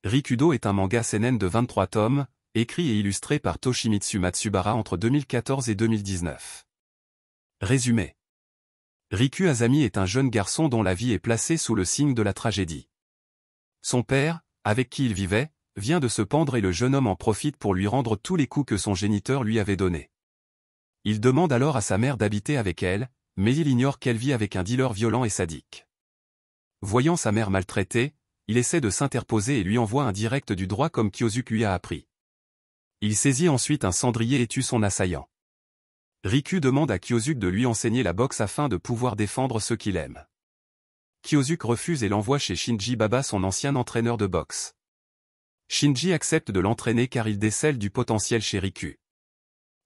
Rikudo est un manga seinen de 23 tomes, écrit et illustré par Toshimitsu Matsubara entre 2014 et 2019. Résumé. Riku Azami est un jeune garçon dont la vie est placée sous le signe de la tragédie. Son père, avec qui il vivait, vient de se pendre et le jeune homme en profite pour lui rendre tous les coups que son géniteur lui avait donnés. Il demande alors à sa mère d'habiter avec elle, mais il ignore qu'elle vit avec un dealer violent et sadique. Voyant sa mère maltraitée, il essaie de s'interposer et lui envoie un direct du droit comme Kyosuke lui a appris. Il saisit ensuite un cendrier et tue son assaillant. Riku demande à Kyosuke de lui enseigner la boxe afin de pouvoir défendre ceux qu'il aime. Kyosuke refuse et l'envoie chez Shinji Baba, son ancien entraîneur de boxe. Shinji accepte de l'entraîner car il décèle du potentiel chez Riku.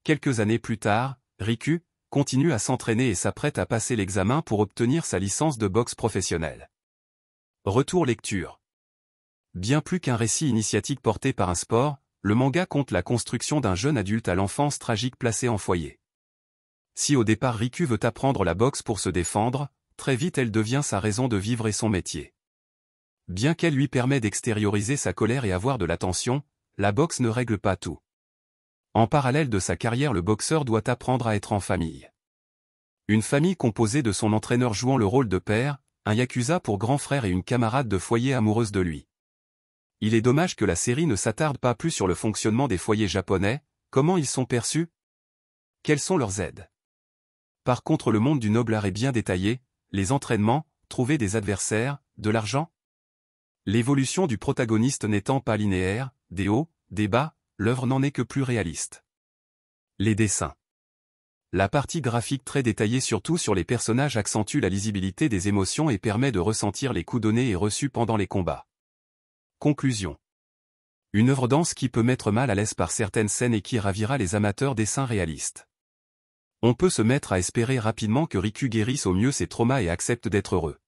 Quelques années plus tard, Riku continue à s'entraîner et s'apprête à passer l'examen pour obtenir sa licence de boxe professionnelle. Retour lecture. Bien plus qu'un récit initiatique porté par un sport, le manga conte la construction d'un jeune adulte à l'enfance tragique placé en foyer. Si au départ Riku veut apprendre la boxe pour se défendre, très vite elle devient sa raison de vivre et son métier. Bien qu'elle lui permet d'extérioriser sa colère et avoir de l'attention, la boxe ne règle pas tout. En parallèle de sa carrière, le boxeur doit apprendre à être en famille. Une famille composée de son entraîneur jouant le rôle de père, un yakuza pour grand frère et une camarade de foyer amoureuse de lui. Il est dommage que la série ne s'attarde pas plus sur le fonctionnement des foyers japonais, comment ils sont perçus, quelles sont leurs aides. Par contre, le monde du noble art est bien détaillé, les entraînements, trouver des adversaires, de l'argent. L'évolution du protagoniste n'étant pas linéaire, des hauts, des bas, l'œuvre n'en est que plus réaliste. Les dessins. La partie graphique très détaillée surtout sur les personnages accentue la lisibilité des émotions et permet de ressentir les coups donnés et reçus pendant les combats. Conclusion. Une œuvre dense qui peut mettre mal à l'aise par certaines scènes et qui ravira les amateurs dessins réalistes. On peut se mettre à espérer rapidement que Riku guérisse au mieux ses traumas et accepte d'être heureux.